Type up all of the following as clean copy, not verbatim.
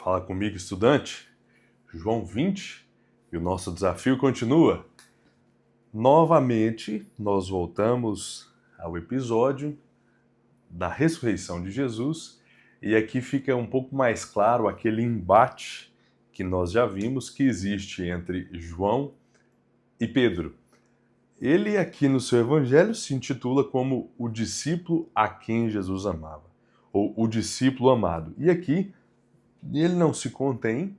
Fala comigo, estudante. João 20, e o nosso desafio continua. Novamente, nós voltamos ao episódio da ressurreição de Jesus, e aqui fica um pouco mais claro aquele embate que nós já vimos que existe entre João e Pedro. Ele aqui no seu evangelho se intitula como o discípulo a quem Jesus amava, ou o discípulo amado. E aqui ele não se contém,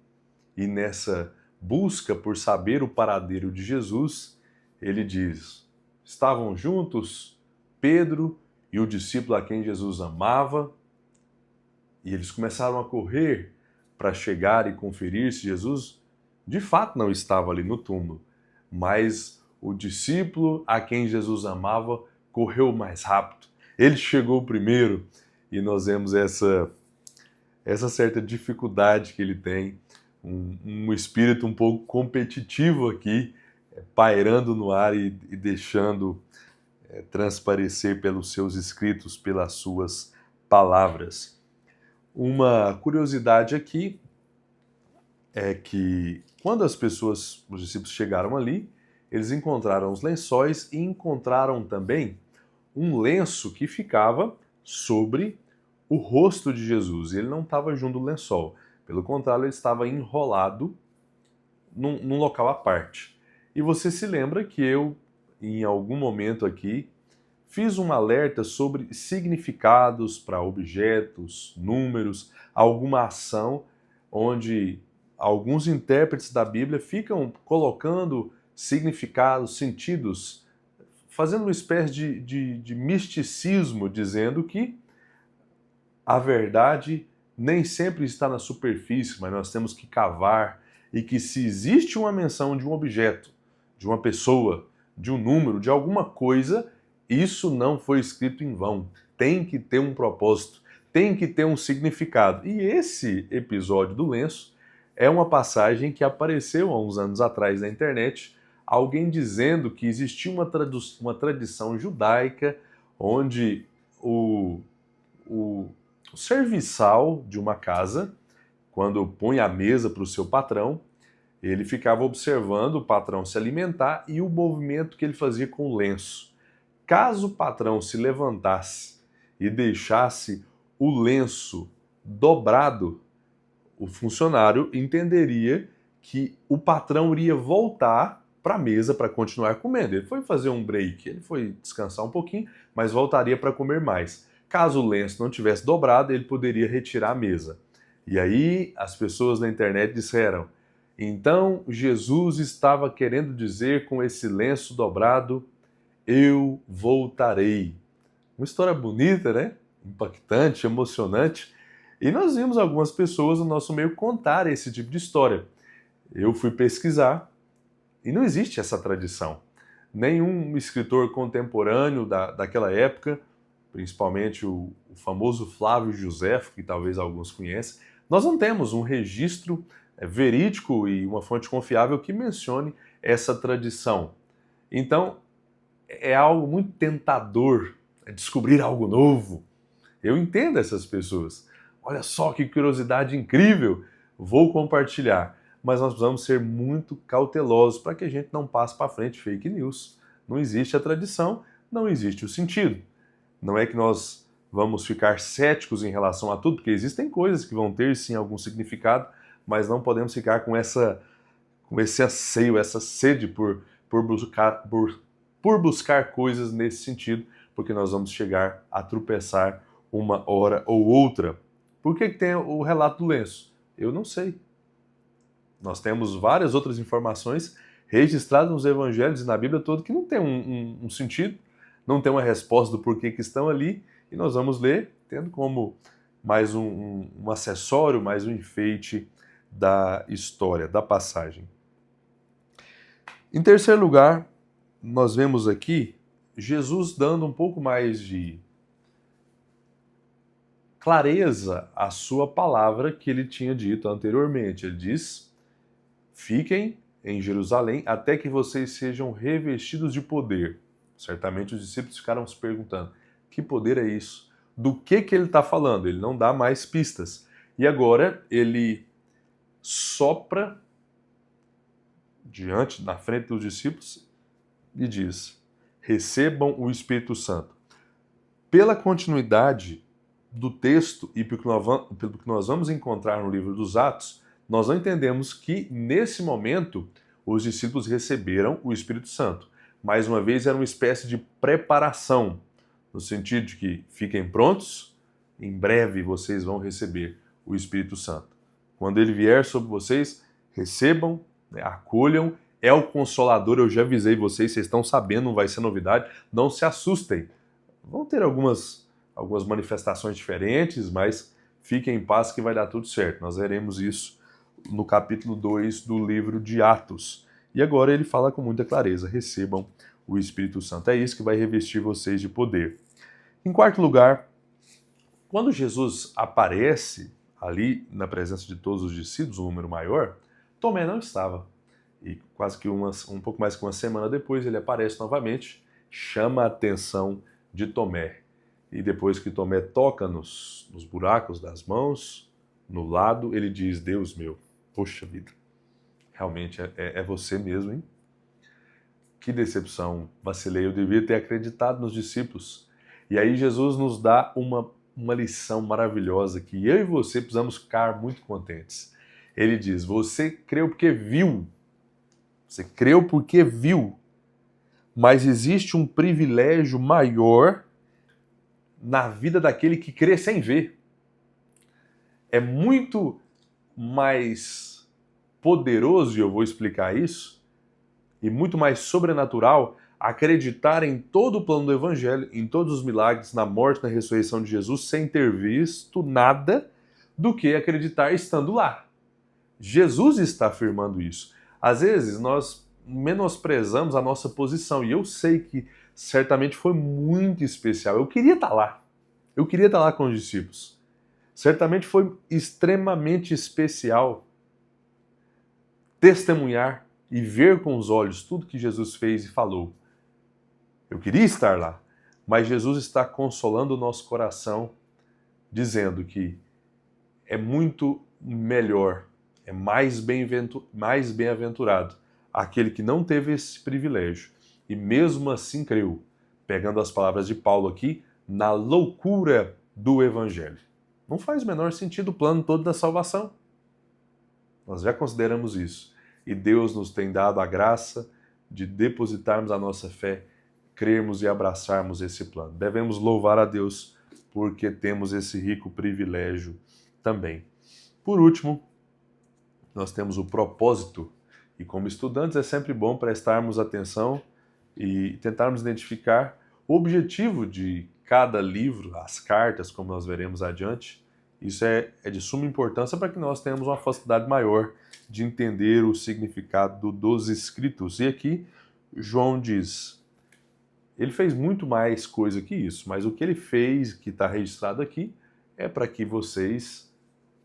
e nessa busca por saber o paradeiro de Jesus, ele diz: estavam juntos Pedro e o discípulo a quem Jesus amava, e eles começaram a correr para chegar e conferir se Jesus de fato não estava ali no túmulo, mas o discípulo a quem Jesus amava correu mais rápido. Ele chegou primeiro, e nós vemos essa certa dificuldade que ele tem, um espírito um pouco competitivo aqui, pairando no ar e deixando transparecer pelos seus escritos, pelas suas palavras. Uma curiosidade aqui é que quando os discípulos chegaram ali, eles encontraram os lençóis e encontraram também um lenço que ficava sobre o rosto de Jesus. Ele não estava junto do lençol. Pelo contrário, ele estava enrolado num local à parte. E você se lembra que eu, em algum momento aqui, fiz um alerta sobre significados para objetos, números, alguma ação onde alguns intérpretes da Bíblia ficam colocando significados, sentidos, fazendo uma espécie de misticismo, dizendo que a verdade nem sempre está na superfície, mas nós temos que cavar, e que se existe uma menção de um objeto, de uma pessoa, de um número, de alguma coisa, isso não foi escrito em vão. Tem que ter um propósito, tem que ter um significado. E esse episódio do lenço é uma passagem que apareceu há uns anos atrás na internet, alguém dizendo que existia uma tradição judaica onde o serviçal de uma casa, quando põe a mesa para o seu patrão, ele ficava observando o patrão se alimentar e o movimento que ele fazia com o lenço. Caso o patrão se levantasse e deixasse o lenço dobrado, o funcionário entenderia que o patrão iria voltar para a mesa para continuar comendo. Ele foi fazer um break, ele foi descansar um pouquinho, mas voltaria para comer mais. Caso o lenço não tivesse dobrado, ele poderia retirar a mesa. E aí as pessoas na internet disseram: então Jesus estava querendo dizer com esse lenço dobrado, eu voltarei. Uma história bonita, né? Impactante, emocionante. E nós vimos algumas pessoas no nosso meio contar esse tipo de história. Eu fui pesquisar e não existe essa tradição. Nenhum escritor contemporâneo daquela época, principalmente o famoso Flávio Josefo, que talvez alguns conheçam, nós não temos um registro verídico e uma fonte confiável que mencione essa tradição. Então, é algo muito tentador descobrir algo novo. Eu entendo essas pessoas. Olha só que curiosidade incrível, vou compartilhar. Mas nós precisamos ser muito cautelosos para que a gente não passe para frente fake news. Não existe a tradição, não existe o sentido. Não é que nós vamos ficar céticos em relação a tudo, porque existem coisas que vão ter sim algum significado, mas não podemos ficar com esse anseio, essa sede por buscar coisas nesse sentido, porque nós vamos chegar a tropeçar uma hora ou outra. Por que tem o relato do lenço? Eu não sei. Nós temos várias outras informações registradas nos evangelhos e na Bíblia toda que não tem um sentido, não tem uma resposta do porquê que estão ali, e nós vamos ler tendo como mais um acessório, mais um enfeite da história, da passagem. Em terceiro lugar, nós vemos aqui Jesus dando um pouco mais de clareza à sua palavra que ele tinha dito anteriormente. Ele diz: fiquem em Jerusalém até que vocês sejam revestidos de poder. Certamente os discípulos ficaram se perguntando: que poder é isso? Do que ele está falando? Ele não dá mais pistas. E agora ele sopra na frente dos discípulos e diz: recebam o Espírito Santo. Pela continuidade do texto e pelo que nós vamos encontrar no livro dos Atos, nós não entendemos que, nesse momento, os discípulos receberam o Espírito Santo. Mais uma vez, era uma espécie de preparação, no sentido de que fiquem prontos, em breve vocês vão receber o Espírito Santo. Quando ele vier sobre vocês, recebam, acolham, é o Consolador, eu já avisei vocês estão sabendo, não vai ser novidade, não se assustem. Vão ter algumas manifestações diferentes, mas fiquem em paz que vai dar tudo certo. Nós veremos isso no capítulo 2 do livro de Atos. E agora ele fala com muita clareza: recebam o Espírito Santo. É isso que vai revestir vocês de poder. Em quarto lugar, quando Jesus aparece ali na presença de todos os discípulos, um número maior, Tomé não estava. E quase que um pouco mais que uma semana depois ele aparece novamente, chama a atenção de Tomé. E depois que Tomé toca nos buracos das mãos, no lado, ele diz: Deus meu, poxa vida, realmente é você mesmo, hein? Que decepção, vacilei, eu devia ter acreditado nos discípulos. E aí Jesus nos dá uma lição maravilhosa que eu e você precisamos ficar muito contentes. Ele diz: você creu porque viu. Você creu porque viu. Mas existe um privilégio maior na vida daquele que crê sem ver. É muito mais poderoso, e eu vou explicar isso, e muito mais sobrenatural acreditar em todo o plano do Evangelho, em todos os milagres, na morte, na ressurreição de Jesus, sem ter visto nada, do que acreditar estando lá. Jesus está afirmando isso. Às vezes nós menosprezamos a nossa posição, e eu sei que certamente foi muito especial. Eu queria estar lá. Eu queria estar lá com os discípulos. Certamente foi extremamente especial testemunhar e ver com os olhos tudo que Jesus fez e falou. Eu queria estar lá, mas Jesus está consolando o nosso coração, dizendo que é muito melhor, é mais bem-aventurado aquele que não teve esse privilégio e mesmo assim creu, pegando as palavras de Paulo aqui, na loucura do Evangelho. Não faz o menor sentido o plano todo da salvação. Nós já consideramos isso. E Deus nos tem dado a graça de depositarmos a nossa fé, crermos e abraçarmos esse plano. Devemos louvar a Deus porque temos esse rico privilégio também. Por último, nós temos o propósito. E como estudantes é sempre bom prestarmos atenção e tentarmos identificar o objetivo de cada livro, as cartas, como nós veremos adiante. Isso é de suma importância para que nós tenhamos uma facilidade maior de entender o significado dos escritos. E aqui João diz, ele fez muito mais coisa que isso, mas o que ele fez, que está registrado aqui, é para que vocês,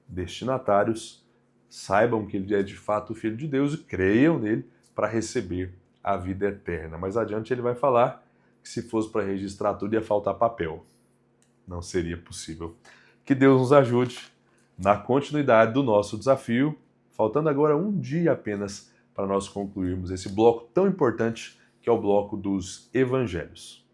destinatários, saibam que ele é de fato o Filho de Deus e creiam nele para receber a vida eterna. Mais adiante ele vai falar que se fosse para registrar tudo ia faltar papel. Não seria possível. Que Deus nos ajude na continuidade do nosso desafio, faltando agora um dia apenas para nós concluirmos esse bloco tão importante que é o bloco dos Evangelhos.